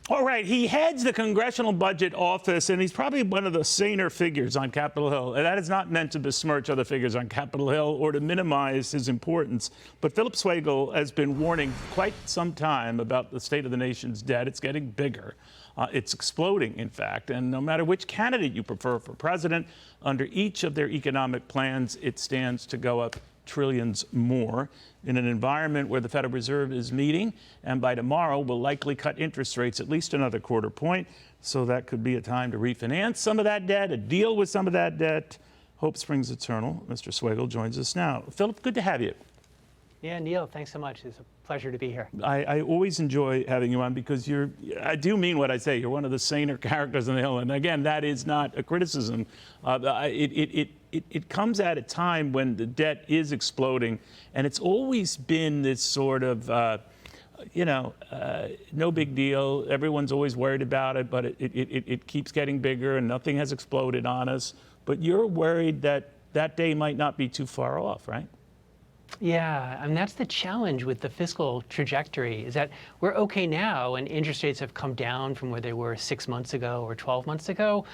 All right, he heads the Congressional Budget Office, and he's probably one of the saner figures on Capitol Hill. And that is not meant to besmirch other figures on Capitol Hill or to minimize his importance. But Phillip Swagel has been warning quite some time about the state of the nation's debt. It's getting bigger. It's exploding, in fact. And no matter which candidate you prefer for president, under each of their economic plans, it stands to go up trillions more in an environment where the Federal Reserve is meeting, and by tomorrow will likely cut interest rates at least another quarter point. So that could be a time to refinance some of that debt, to deal with some of that debt. Hope springs eternal. Mr. Swagel joins us now. Phillip, good to have you. Yeah, Neil, thanks so much. It's a pleasure to be here. I always enjoy having you on because I do mean what I say. You're one of the saner characters on the Hill. And again, that is not a criticism. It comes at a time when the debt is exploding. And it's always been this sort of, no big deal. Everyone's always worried about it, but it keeps getting bigger and nothing has exploded on us. But you're worried that that day might not be too far off, right? Yeah, I mean, that's the challenge with the fiscal trajectory, is that we're okay now and interest rates have come down from where they were 6 months ago or 12 months ago.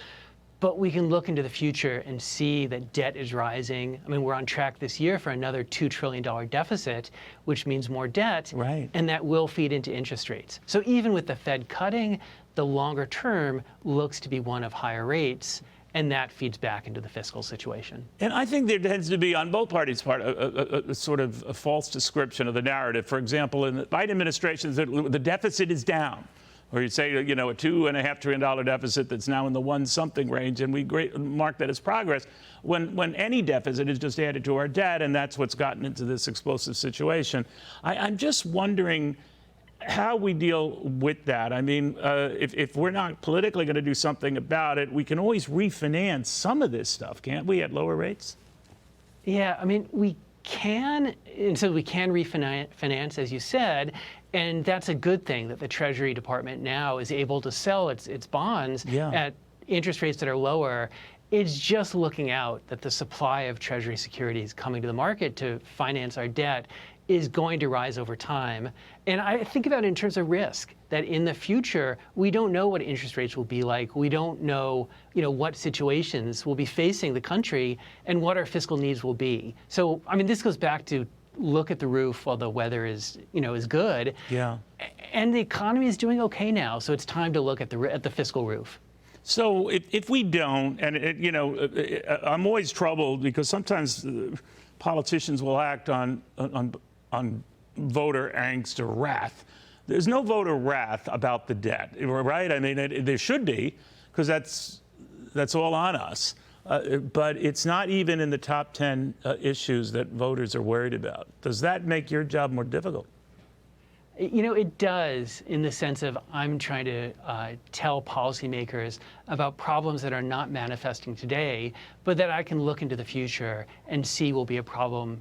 But we can look into the future and see that debt is rising. I mean, we're on track this year for another $2 trillion deficit, which means more debt. Right. And that will feed into interest rates. So even with the Fed cutting, the longer term looks to be one of higher rates. And that feeds back into the fiscal situation. And I think there tends to be, on both parties' part, a sort of a false description of the narrative. For example, in the Biden administration, the deficit is down. Or you say, a $2.5 trillion deficit that's now in the one-something range, and we mark that as progress, when any deficit is just added to our debt, and that's what's gotten into this explosive situation. I'm just wondering how we deal with that. I mean, if we're not politically going to do something about it, we can always refinance some of this stuff, can't we, at lower rates? Yeah, I mean, we can, and so we can refinance, as you said, and that's a good thing that the Treasury Department now is able to sell its bonds at interest rates that are lower. It's just looking out that the supply of Treasury securities coming to the market to finance our debt is going to rise over time. And I think about it in terms of risk, that in the future, we don't know what interest rates will be like. We don't know, what situations will be facing the country and what our fiscal needs will be. So, I mean, this goes back to look at the roof while the weather is good. Yeah. And the economy is doing okay now. So it's time to look at the fiscal roof. So if we don't, and I'm always troubled because sometimes politicians will act on voter angst or wrath. There's no voter wrath about the debt, right? I mean, there should be, because that's all on us. But it's not even in the top 10 issues that voters are worried about. Does that make your job more difficult? It does, in the sense of I'm trying to tell policymakers about problems that are not manifesting today, but that I can look into the future and see will be a problem,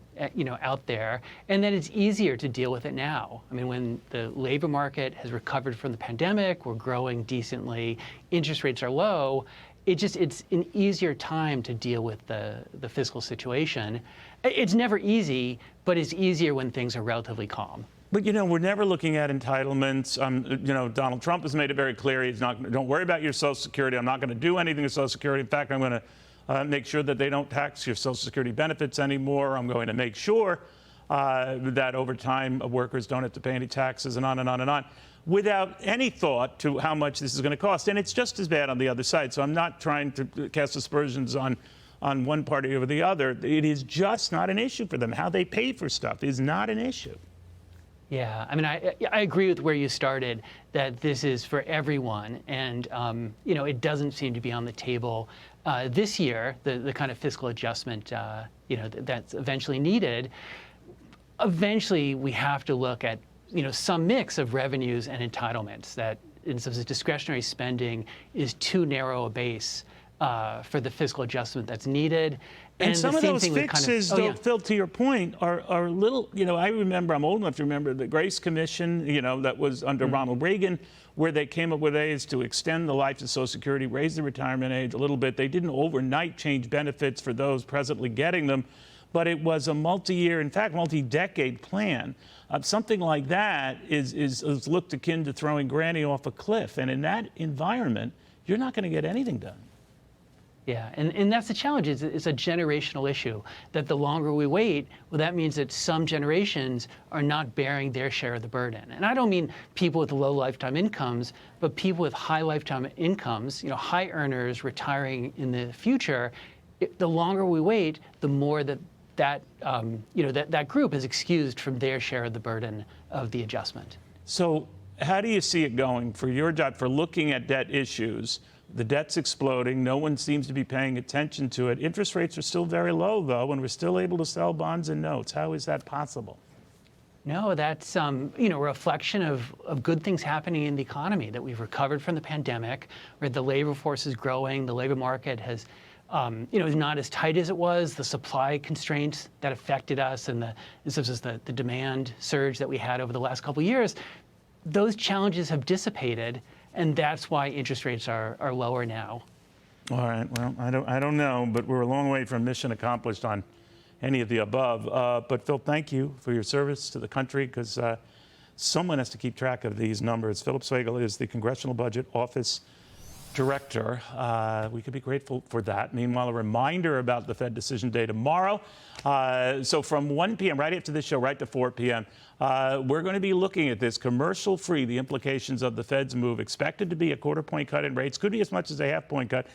out there, and that it's easier to deal with it now. I mean, when the labor market has recovered from the pandemic, we're growing decently, interest rates are low, it's an easier time to deal with the fiscal situation. It's never easy, but it's easier when things are relatively calm. But, we're never looking at entitlements. Donald Trump has made it very clear he's not, don't worry about your Social Security. I'm not going to do anything with Social Security. In fact, I'm going to make sure that they don't tax your Social Security benefits anymore. I'm going to make sure that over time workers don't have to pay any taxes, and on and on and on, without any thought to how much this is going to cost. And it's just as bad on the other side. So I'm not trying to cast aspersions on one party over the other. It is just not an issue for them. How they pay for stuff is not an issue. Yeah, I mean, I agree with where you started, that this is for everyone. And, it doesn't seem to be on the table this year, the kind of fiscal adjustment, that's eventually needed. Eventually, we have to look at, some mix of revenues and entitlements, that in terms of discretionary spending is too narrow a base for the fiscal adjustment that's needed. And some of those fixes, Phil, to your point, are little, I remember, I'm old enough to remember the Grace Commission, that was under Ronald Reagan, where they came up with ways to extend the life of Social Security, raise the retirement age a little bit. They didn't overnight change benefits for those presently getting them. but it was a multi-year, in fact, multi-decade plan. Something like that is looked akin to throwing Granny off a cliff. And in that environment, you're not going to get anything done. Yeah, and that's the challenge. It's a generational issue, that the longer we wait, well, that means that some generations are not bearing their share of the burden. And I don't mean people with low lifetime incomes, but people with high lifetime incomes, high earners retiring in the future. The longer we wait, the more that group is excused from their share of the burden of the adjustment. So how do you see it going for your job, for looking at debt issues? The debt's exploding. No one seems to be paying attention to it. Interest rates are still very low, though, and we're still able to sell bonds and notes. How is that possible? No, that's a reflection of good things happening in the economy, that we've recovered from the pandemic, where the labor force is growing, the labor market has, is not as tight as it was, the supply constraints that affected us, and the demand surge that we had over the last couple of years, those challenges have dissipated. And that's why interest rates are lower now. All right. Well, I don't know, but we're a long way from mission accomplished on any of the above. But Phil, thank you for your service to the country, because someone has to keep track of these numbers. Phillip Swagel is the Congressional Budget Office Director. We could be grateful for that. Meanwhile, a reminder about the Fed decision day tomorrow. So from 1 p.m., right after this show, right to 4 p.m., we're going to be looking at this commercial-free, the implications of the Fed's move. Expected to be a quarter-point cut in rates, could be as much as a half-point cut.